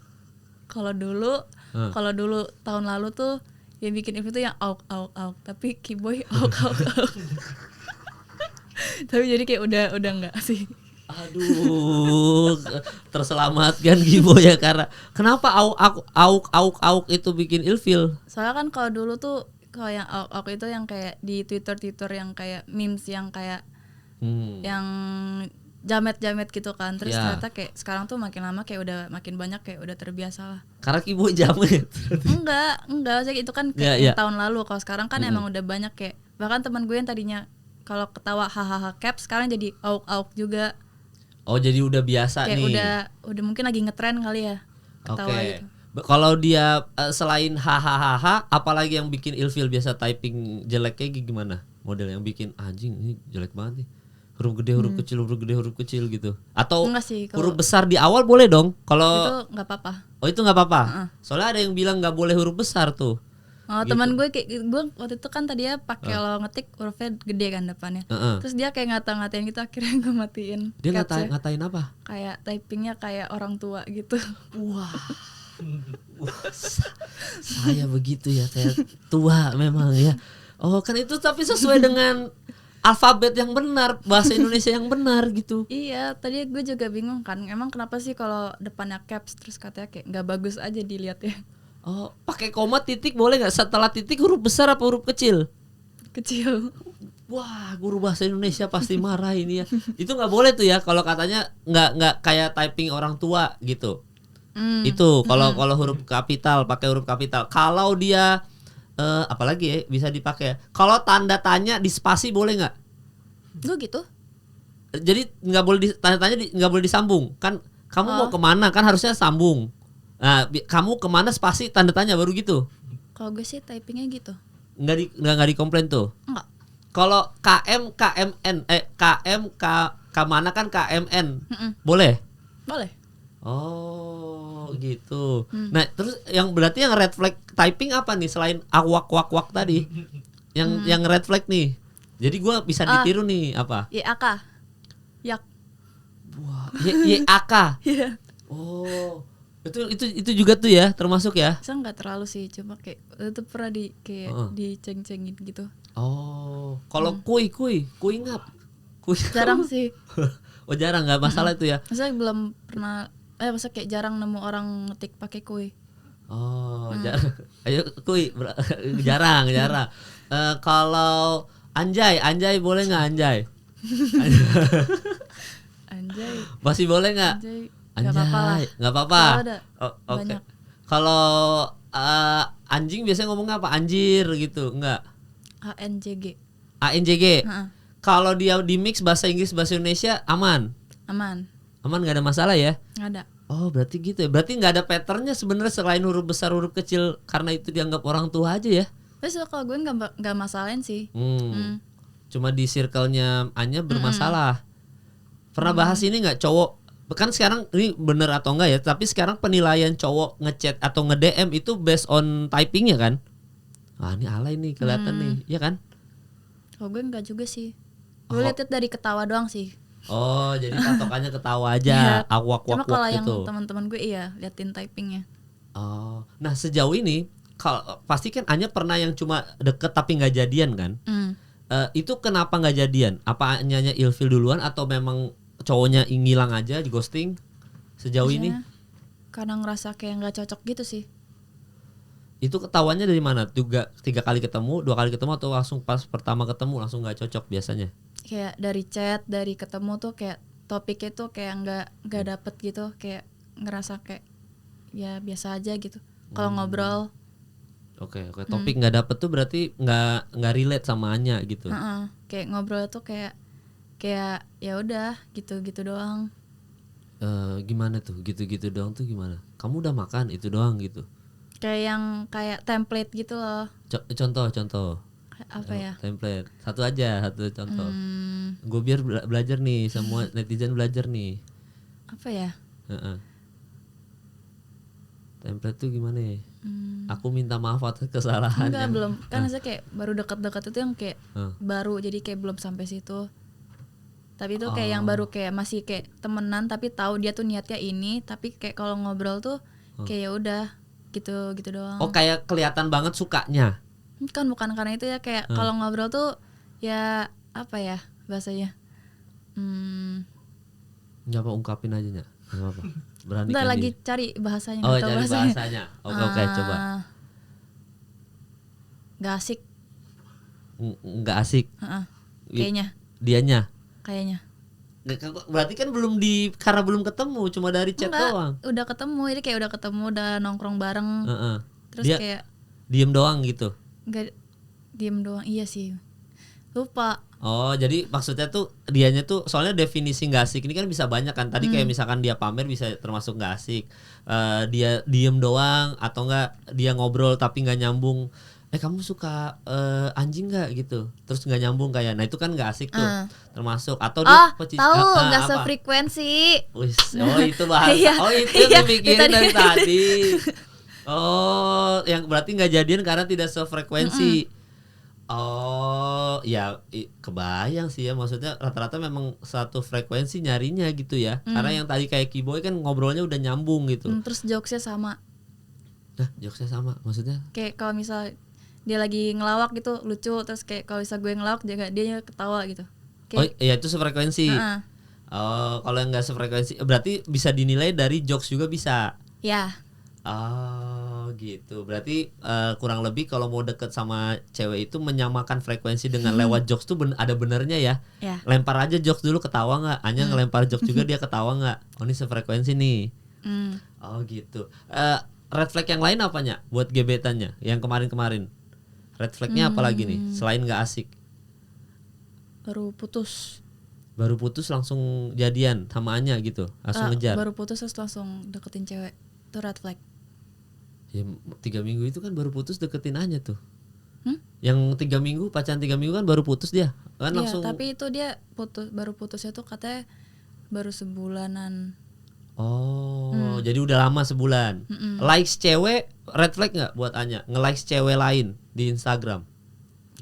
Kalau dulu tahun lalu tuh yang bikin ilfil tuh yang auk. Tapi Kiboy auk. Tapi jadi kayak udah enggak sih. Aduh, terselamatkan Kiboy ya, karena kenapa auk itu bikin ilfil? Soalnya kan kalau dulu tuh kalau yang auk itu yang kayak di Twitter yang kayak memes yang kayak yang jamet gitu kan. Terus ternyata kayak sekarang tuh makin lama kayak udah makin banyak, kayak udah terbiasa lah. Karena Kiboy jamet. Enggak, itu kan kayak tahun lalu. Kalau sekarang kan emang udah banyak, kayak bahkan teman gue yang tadinya kalau ketawa hahaha caps sekarang jadi auk juga. Oh jadi udah biasa kayak nih. Udah mungkin lagi ngetren kali ya ketawa gitu. Kalau dia selain hahaha, apalagi yang bikin ilfil? Biasa typing jeleknya gimana? Model yang bikin anjing ini jelek banget nih. Huruf gede, huruf kecil, huruf gede, huruf kecil gitu. Atau sih, huruf besar di awal boleh dong? Kalau itu nggak apa-apa. Oh itu nggak apa-apa. Soalnya ada yang bilang nggak boleh huruf besar tuh. Oh gitu. Teman gue waktu itu kan tadi ya pakai lo ngetik hurufnya gede kan depannya. Terus dia kayak ngata-ngatain gitu, akhirnya gue matiin. Dia ngatain apa? Kayak typingnya kayak orang tua gitu. Wah. Saya begitu ya, saya tua memang ya. Oh kan itu tapi sesuai dengan alfabet yang benar, bahasa Indonesia yang benar gitu. Iya, tadi gue juga bingung kan. Emang kenapa sih kalau depannya caps terus katanya kayak nggak bagus aja dilihat ya? Oh, pakai koma titik boleh nggak? Setelah titik huruf besar apa huruf kecil? Kecil. Wah, guru bahasa Indonesia pasti marah ini ya. Itu nggak boleh tuh ya kalau katanya nggak kayak typing orang tua gitu. Itu kalau huruf kapital pakai huruf kapital. Kalau dia apalagi ya bisa dipakai. Kalau tanda tanya di spasi boleh nggak? Gue gitu. Jadi nggak boleh tanda tanya nggak boleh disambung kan? Kamu mau kemana kan harusnya sambung. Nah, kamu kemana spasi tanda tanya baru gitu. Kalau gue sih typingnya gitu. Nggak dikomplain tuh. Enggak. Kalau KM kemana kan KMN boleh? Boleh. Oh gitu. Nah terus yang berarti yang red flag typing apa nih selain wak tadi? Yang red flag nih. Jadi gue bisa ditiru nih apa? YAK. Yak. Wah, YAK. Iya. Oh itu juga tuh ya termasuk ya? Saya nggak terlalu sih, cuma kayak itu pernah diceng-cengin gitu. Oh kalau kui ngap. Jarang sih. Oh jarang nggak masalah itu ya? Maksudnya belum pernah. Maksudnya kayak jarang nemu orang ngetik pakai kui. Oh, jarang. Ayo kui, jarang. Kalau anjay boleh nggak anjay? Anjay. Masih boleh nggak? Anjay. Nggak apa-apa. Oke. Kalau anjing biasanya ngomongnya apa? Anjir gitu, nggak? ANJG. Kalau dia di mix bahasa Inggris bahasa Indonesia aman nggak ada masalah ya? Nggak ada. Oh berarti gitu ya. Berarti nggak ada patternnya sebenarnya selain huruf besar huruf kecil karena itu dianggap orang tua aja ya? Terus kalau gue nggak masalahin sih. Cuma di circle-nya Anya bermasalah. Pernah bahas ini nggak cowok? Kan sekarang ini bener atau enggak ya? Tapi sekarang penilaian cowok ngechat atau nge-DM itu based on typingnya kan? Ah ini alay nih kelihatan nih, ya kan? Kalau gue nggak juga sih. Gue lihat dari ketawa doang sih. Oh jadi patokannya ketawa aja, awak cuma kalau yang gitu. teman-teman gue liatin typingnya. Oh, nah sejauh ini kalau pasti kan Anya pernah yang cuma deket tapi nggak jadian kan? Itu kenapa nggak jadian? Apa Anya ilfil duluan atau memang cowoknya ngilang aja di ghosting sejauh ini? Karena ngerasa kayak nggak cocok gitu sih. Itu ketahuannya dari mana? 3 kali ketemu, 2 kali ketemu atau langsung pas pertama ketemu langsung nggak cocok biasanya? Kayak dari chat, dari ketemu tuh kayak topiknya tuh kayak nggak dapet gitu, kayak ngerasa kayak ya biasa aja gitu. Kalau ngobrol. Oke, topik nggak dapet tuh berarti nggak relate sama Anya gitu. Kayak ngobrol tuh kayak ya udah gitu doang. Gimana tuh gitu doang tuh gimana? Kamu udah makan itu doang gitu? Kayak template gitu loh. Contoh. Apa ya? Template. Satu contoh. Gue biar belajar nih, semua netizen belajar nih. Apa ya? Template tuh gimana ya? Aku minta maaf atas kesalahan. Enggak, belum. Kan saya kayak baru dekat-dekat itu yang kayak baru, jadi kayak belum sampai situ. Tapi itu kayak yang baru kayak masih kayak temenan tapi tahu dia tuh niatnya ini, tapi kayak kalau ngobrol tuh kayak ya udah gitu doang. Oh, kayak kelihatan banget sukanya. Kan bukan karena itu ya, kayak kalau ngobrol tuh ya apa ya bahasanya? Nggak apa ungkapin aja Nya. Nggak apa. Berani udah kan lagi dia. cari bahasanya. Oh cari bahasanya. Oke coba. Gak asik. Nggak asik. Kayaknya. Dianya. Kayaknya. Berarti kan karena belum ketemu, cuma dari chat doang. Udah ketemu, ini kayak udah ketemu, udah nongkrong bareng. Terus dia kayak diem doang gitu. Enggak, diem doang. Iya sih. Lupa. Oh, jadi maksudnya tuh dianya tuh soalnya definisi nggak asik ini kan bisa banyak kan. Tadi kayak misalkan dia pamer bisa termasuk nggak asik. Dia diem doang atau enggak dia ngobrol tapi nggak nyambung. Kamu suka anjing nggak gitu? Terus nggak nyambung kayak. Nah itu kan nggak asik tuh. Termasuk atau dia tahu nggak sefrekuensi. Oh itu bahasa. Oh itu yang dipikirin dari tadi. Oh, yang berarti nggak jadian karena tidak sefrekuensi. Oh, ya kebayang sih ya, maksudnya rata-rata memang satu frekuensi nyarinya gitu ya. Karena yang tadi kayak Kiboy kan ngobrolnya udah nyambung gitu. Terus jokesnya sama. Nah, jokesnya sama, maksudnya? Kayak kalau misal dia lagi ngelawak gitu lucu, terus kayak kalau misal gue ngelawak juga dia ketawa gitu. Kayak, oh iya itu sefrekuensi. Oh, kalau yang nggak sefrekuensi berarti bisa dinilai dari jokes juga bisa. Ya. Oh gitu. Berarti kurang lebih kalau mau deket sama cewek itu menyamakan frekuensi dengan lewat jokes tuh ada benernya ya. Lempar aja jokes dulu ketawa nggak? Anya ngelempar jokes juga dia ketawa nggak? Oh ini sefrekuensi nih. Oh gitu. Red flag yang lain apanya buat gebetannya yang kemarin-kemarin? Red flagnya apa lagi nih selain nggak asik? Baru putus langsung jadian sama Anya gitu, langsung ngejar. Baru putus terus langsung deketin cewek, itu red flag. Ya 3 minggu itu kan baru putus deketin Anya tuh. Yang 3 minggu pacaran 3 minggu kan baru putus dia kan langsung. Tapi itu dia baru putusnya tuh katanya baru sebulanan. Oh jadi udah lama sebulan. Likes cewek red flag nggak buat Anya? Nge-likes cewek lain di Instagram?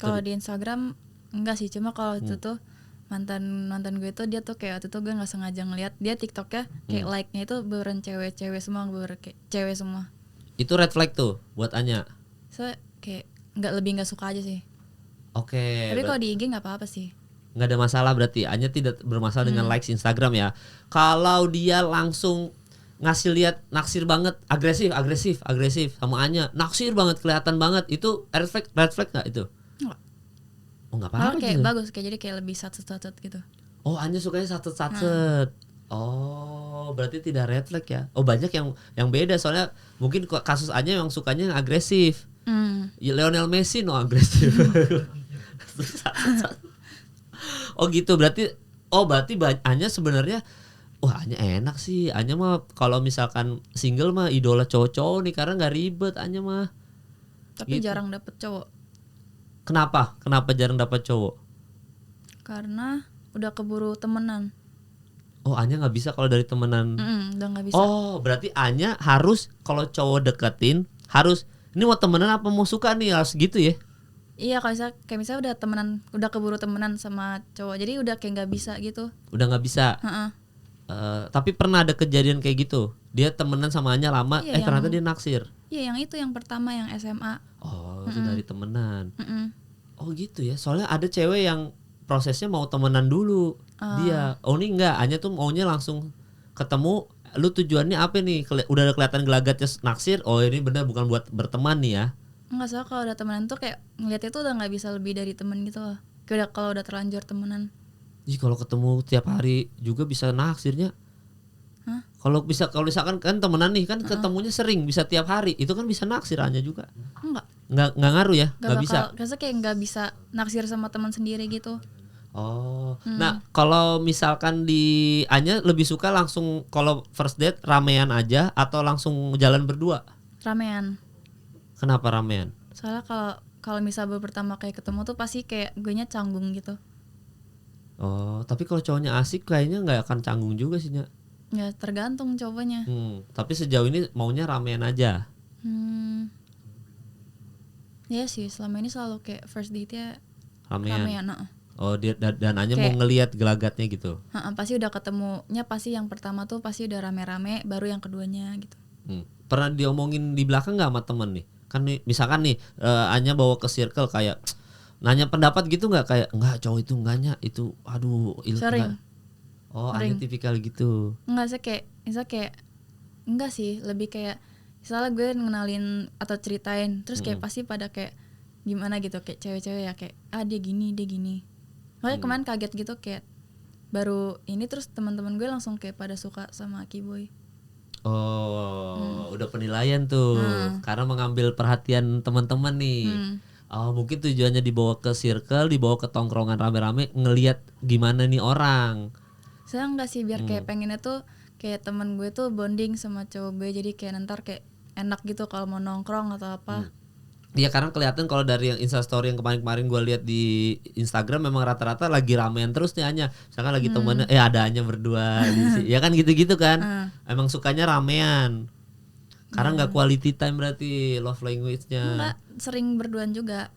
Kalau di Instagram enggak sih, cuma kalau itu tuh mantan gue tuh dia tuh kayak waktu itu gue nggak sengaja ngeliat dia TikToknya kayak like-nya itu beneran cewek semua, kayak cewek semua. Itu red flag tuh buat Anya. So kayak nggak suka aja sih. Oke. Tapi kalau di IG nggak apa-apa sih. Nggak ada masalah berarti. Anya tidak bermasalah dengan likes Instagram ya. Kalau dia langsung ngasih lihat naksir banget, agresif sama Anya, naksir banget, kelihatan banget, itu red flag nggak itu? Nggak. Oh nggak apa-apa kayak gitu. bagus, kayak jadi kayak lebih satset gitu. Oh Anya sukanya satset. Oh berarti tidak red flag ya. Oh banyak yang beda soalnya mungkin kasus Anya yang sukanya yang agresif. Ya, Lionel Messi agresif. Oh gitu berarti Anya sebenarnya Anya enak sih. Anya mah kalau misalkan single mah idola cowok-cowok nih karena nggak ribet Anya mah. Tapi gitu. jarang dapet cowok. Kenapa jarang dapet cowok? Karena udah keburu temenan. Oh Anya nggak bisa kalau dari temenan. Udah nggak bisa. Oh berarti Anya harus kalau cowok deketin harus ini mau temenan apa mau suka nih harus gitu ya? Iya kalau misalnya udah temenan, udah keburu temenan sama cowok, jadi udah kayak nggak bisa gitu. Udah nggak bisa. Tapi pernah ada kejadian kayak gitu. Dia temenan sama Anya lama, ternyata dia naksir. Iya yang itu yang pertama yang SMA. Oh itu dari temenan. Oh gitu ya. Soalnya ada cewek yang prosesnya mau temenan dulu. Dia. Oh ini enggak, Anya tuh maunya langsung ketemu. Lu tujuannya apa nih? Udah ada kelihatan gelagatnya naksir. Oh ini benar bukan buat berteman nih ya. Enggak, soalnya kalau udah temenan tuh kayak ngeliatnya tuh udah nggak bisa lebih dari temen gitu loh. Kayak kalau udah terlanjur temenan. Ih kalau ketemu tiap hari juga bisa naksirnya. Kalau misalkan kan temenan nih kan ketemunya sering bisa tiap hari itu kan bisa naksir Anya juga. Nggak ngaruh ya? Nggak bisa. Biasa kayak nggak bisa naksir sama teman sendiri gitu. Oh, nah kalau misalkan di Anya lebih suka langsung kalau first date ramean aja atau langsung jalan berdua? Ramean. Kenapa ramean? Soalnya kalau misal baru pertama kayak ketemu tuh pasti kayak guenya canggung gitu. Oh, tapi kalau cowoknya asik kayaknya nggak akan canggung juga sih Nya. Ya tergantung cowoknya. Tapi sejauh ini maunya ramean aja. Ya sih selama ini selalu kayak first date-nya ramean. Oh dia dan Anya mau ngelihat gelagatnya gitu. Pasti udah ketemunya pasti yang pertama tuh pasti udah rame-rame baru yang keduanya gitu. Pernah diomongin di belakang nggak sama temen nih? Kan nih, misalkan nih Anya bawa ke circle kayak nanya pendapat gitu nggak kayak nggak cowok itu enggaknya itu aduh sering. Oh Anya tipikal gitu. Enggak kayak enggak sih lebih kayak misalnya gue ngenalin atau ceritain terus kayak pasti pada kayak gimana gitu kayak cewek-cewek ya kayak dia gini. Makanya kemarin kaget gitu kayak baru ini terus teman-teman gue langsung kayak pada suka sama Kiboy. Udah penilaian tuh karena mengambil perhatian teman-teman nih. Oh, mungkin tujuannya dibawa ke circle, dibawa ke tongkrongan rame-rame, ngelihat gimana nih orang. Saya enggak sih, biar kayak pengennya tuh kayak temen gue tuh bonding sama cowok gue, jadi kayak ntar kayak enak gitu kalau mau nongkrong atau apa. Iya, karena kelihatan kalau dari yang Instastory yang kemarin-kemarin gue lihat di Instagram memang rata-rata lagi ramean terus nih Anya. Misalkan lagi temennya ada Anya berdua ya kan gitu-gitu kan. Emang sukanya ramean. Karena nggak quality time berarti love language-nya. Enggak, sering berduaan juga.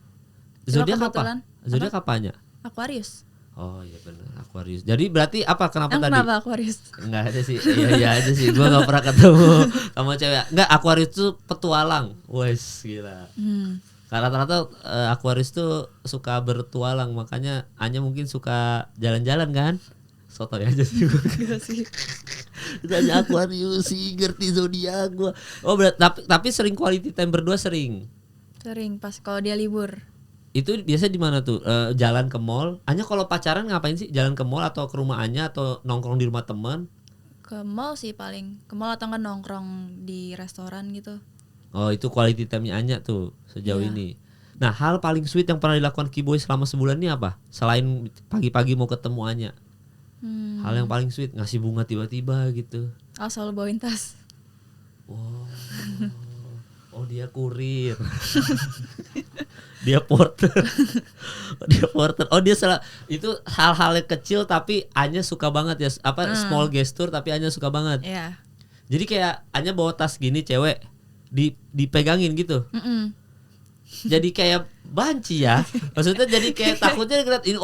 Zodiak Cuma apa? kebetulan Zodiak apanya? Aquarius. Oh iya benar, Aquarius. Jadi berarti apa? Kenapa tadi? Kenapa Aquarius? Enggak ada sih. Iya aja sih. Gua nggak pernah ketemu sama cewek. Enggak, Aquarius tuh petualang. Wes gila. Karena rata-rata Aquarius tuh suka bertualang, makanya Anya mungkin suka jalan-jalan kan? Sotoy aja sih. Gitu sih. Ditanya Aquarius sih, ngerti zodiak gua. Oh, tapi sering quality time berdua sering. Sering pas kalau dia libur. Itu biasa di mana tuh? Jalan ke mall. Anya kalau pacaran ngapain sih? Jalan ke mall atau ke rumah Anya atau nongkrong di rumah teman? Ke mall sih paling. Ke mall atau enggak nongkrong di restoran gitu. Oh, itu quality time-nya Anya tuh sejauh ini. Nah, hal paling sweet yang pernah dilakukan Kiboy selama sebulan ini apa? Selain pagi-pagi mau ketemu Anya. Hal yang paling sweet, ngasih bunga tiba-tiba gitu. Oh, selalu bawain tas. Wow. Oh, dia kurir. Dia porter. Dia porter. Oh, dia salah. Itu hal-hal yang kecil tapi Anya suka banget ya. Small gesture tapi Anya suka banget. Iya. Jadi kayak Anya bawa tas gini cewek dipegangin gitu. Jadi kayak banci ya. Maksudnya jadi kayak takutnya ngeliat ini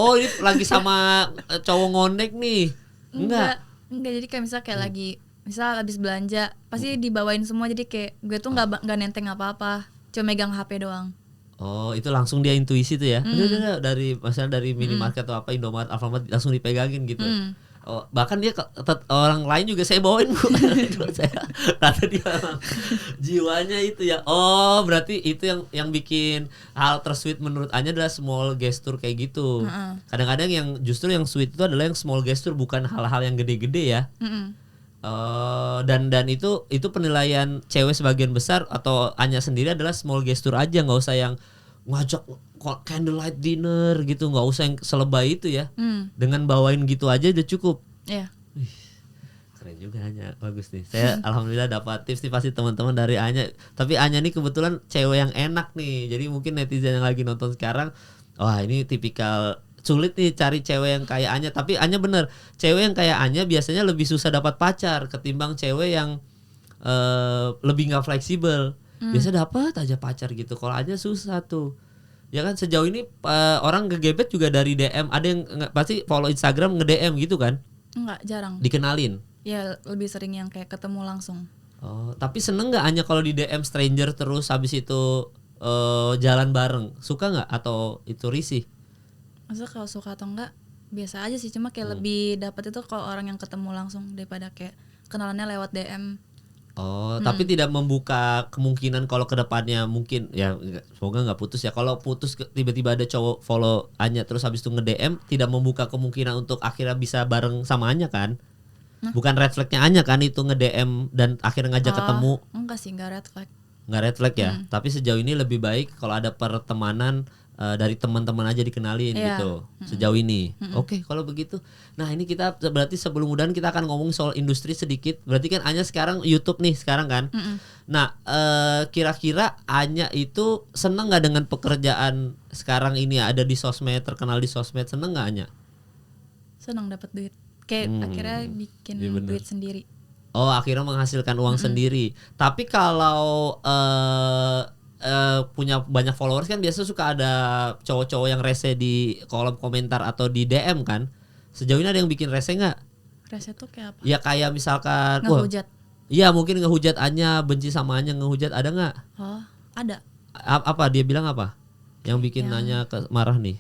lagi sama cowok ngonek nih. Enggak, jadi kayak misal kayak lagi misal habis belanja pasti dibawain semua, jadi kayak gue tuh nggak nenteng apa-apa, cuma megang HP doang. Oh, itu langsung dia intuisi tuh ya. Udah dari misalnya dari minimarket atau apa Indomaret, Alfamart langsung dipegangin gitu. Oh, bahkan dia orang lain juga saya bawain Bu. Saya kata dia jiwanya itu ya. Oh, berarti itu yang bikin hal tersweet menurut Anya adalah small gesture kayak gitu. Kadang-kadang yang justru yang sweet itu adalah yang small gesture, bukan hal-hal yang gede-gede ya. Dan itu penilaian cewek sebagian besar atau Anya sendiri adalah small gesture aja, nggak usah yang ngajak candlelight dinner gitu, nggak usah yang selebay itu ya. Dengan bawain gitu aja udah cukup. Iya. Keren juga Anya, bagus nih. Saya alhamdulillah dapat tips nih pasti teman-teman dari Anya. Tapi Anya nih kebetulan cewek yang enak nih. Jadi mungkin netizen yang lagi nonton sekarang, wah ini tipikal sulit nih cari cewek yang kayak Anya. Tapi Anya bener, cewek yang kayak Anya biasanya lebih susah dapat pacar ketimbang cewek yang lebih nggak fleksibel. Biasa dapat aja pacar gitu. Kalau Anya susah tuh. Ya kan sejauh ini orang ngegebet juga dari DM. Ada yang pasti follow Instagram nge-DM gitu kan? Enggak, jarang. Dikenalin. Ya lebih sering yang kayak ketemu langsung. Oh, tapi seneng nggak Anya kalau di DM stranger terus habis itu jalan bareng? Suka nggak atau itu risih? Maksudnya kalau suka atau enggak biasa aja sih, cuma kayak lebih dapat itu kalau orang yang ketemu langsung daripada kayak kenalannya lewat DM. Oh, tapi tidak membuka kemungkinan kalau kedepannya mungkin ya semoga nggak putus ya. Kalau putus tiba-tiba ada cowok follow Anya terus habis itu nge-DM, tidak membuka kemungkinan untuk akhirnya bisa bareng sama Anya kan? Bukan red flagnya Anya kan itu nge-DM dan akhirnya ngajak ketemu? Enggak sih, enggak red flag. Nggak red flag ya. Tapi sejauh ini lebih baik kalau ada pertemanan dari teman-teman aja dikenalin gitu sejauh ini. Oke, kalau begitu. Nah, ini kita berarti sebelum mudahan kita akan ngomong soal industri sedikit. Berarti kan Anya sekarang YouTube nih sekarang kan. Nah, kira-kira Anya itu seneng nggak dengan pekerjaan sekarang ini ya, ada di sosmed, terkenal di sosmed, seneng nggak Anya? Seneng dapat duit. Kayak akhirnya bikin duit sendiri. Oh, akhirnya menghasilkan uang sendiri. Tapi kalau punya banyak followers kan biasa suka ada cowok-cowok yang rese di kolom komentar atau di DM kan. Sejauh ini ada yang bikin rese nggak? Rese tuh kayak apa? Ya kayak misalkan ngehujat. Iya mungkin ngehujat Anya, benci sama Anya, ngehujat, ada nggak? Oh, ada. Apa dia bilang apa? Yang bikin Anya marah nih?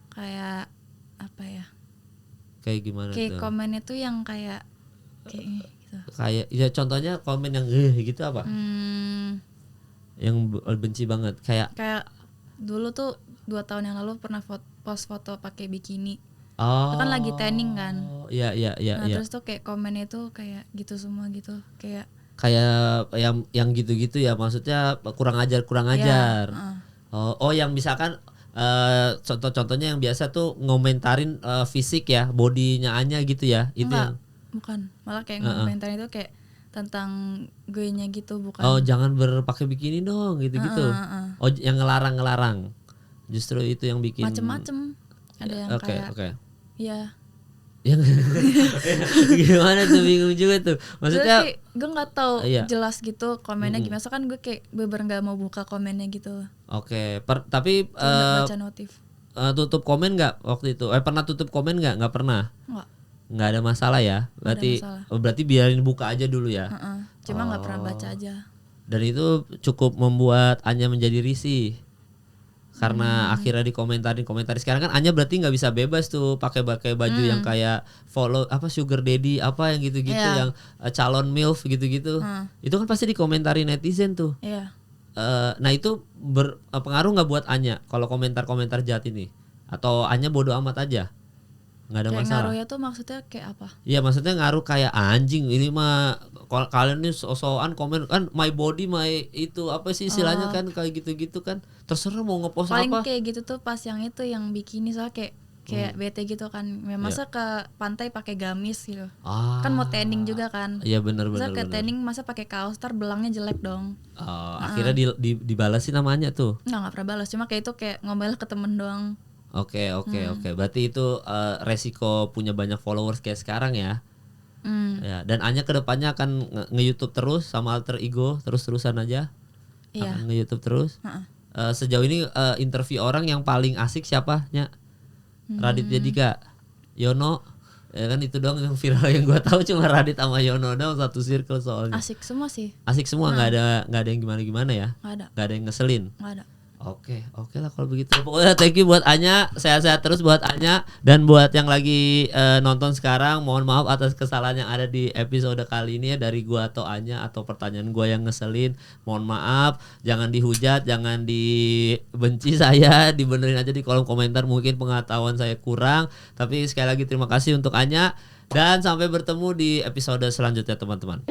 Kayak apa ya? Kayak gimana kayak tuh? Komennya tuh yang kayak gitu. Kayak ya contohnya komen yang gitu apa? Yang benci banget kayak dulu tuh 2 tahun yang lalu pernah post foto pakai bikini. Oh, itu kan lagi trending kan. Iya. Nah, terus tuh kayak komennya tuh kayak gitu semua gitu. Kayak yang gitu-gitu ya, maksudnya kurang ajar. Oh yang misalkan contoh-contohnya yang biasa tuh ngomentarin fisik ya, bodinya Anya gitu ya. Itu Enggak, yang bukan. Malah kayak ngomentarin itu kayak tentang gue-nya gitu, bukan. Oh, jangan berpakai bikini dong gitu-gitu. Oh, yang ngelarang-ngelarang. Justru itu yang bikin Macem-macem. Ada yang kayak ya. Yang gimana tuh, bingung juga tuh. Maksudnya gue nggak tahu jelas gitu komennya gimana. So kan gue kayak bener nggak mau buka komennya gitu. Oke, tapi baca notif. Tutup komen nggak waktu itu? Pernah tutup komen nggak? Nggak pernah. Nggak ada masalah ya. Berarti biarin buka aja dulu ya. Cuma nggak pernah baca aja. Dan itu cukup membuat Anya menjadi risih. Karena akhirnya dikomentarin sekarang kan Anya berarti nggak bisa bebas tuh pakai baju yang kayak follow apa sugar daddy apa yang gitu-gitu yang calon milf gitu-gitu. Itu kan pasti dikomentarin netizen tuh. Nah itu berpengaruh nggak buat Anya kalau komentar-komentar jahat ini? Atau Anya bodo amat aja? Nggak ada kayak masalah. Ngaruhnya tuh maksudnya kayak apa? Iya maksudnya ngaruh kayak anjing ini mah kalian nih so-soan komen kan my body my itu apa sih istilahnya kan kayak gitu-gitu kan terserah mau ngepost apa. Paling kayak gitu tuh pas yang itu yang bikini soalnya kayak bete gitu kan. Masa ke pantai pakai gamis gitu. Kan mau tanning juga kan. Iya benar. Masa ke tanning masa pakai kaos tar belangnya jelek dong. Akhirnya dibalasin namanya tuh. Nggak pernah balas cuma kayak itu kayak ngomel ke temen doang. Oke. Berarti itu resiko punya banyak followers kayak sekarang ya. Ya, dan Anya kedepannya akan nge-YouTube terus sama alter ego terus-terusan aja. Akan nge-YouTube terus. Sejauh ini interview orang yang paling asik siapa? Raditya Dika, Yono, ya kan itu doang yang viral yang gue tahu cuma Radit sama Yono doang satu circle soalnya. Asik semua sih. Asik semua nggak ada yang gimana ya. Nggak ada yang ngeselin. Nggak ada. Oke lah kalau begitu. Pokoknya thank you buat Anya, sehat-sehat terus buat Anya dan buat yang lagi nonton sekarang. Mohon maaf atas kesalahan yang ada di episode kali ini ya dari gua atau Anya atau pertanyaan gua yang ngeselin. Mohon maaf, jangan dihujat, jangan dibenci saya, dibenerin aja di kolom komentar mungkin pengetahuan saya kurang. Tapi sekali lagi terima kasih untuk Anya dan sampai bertemu di episode selanjutnya teman-teman.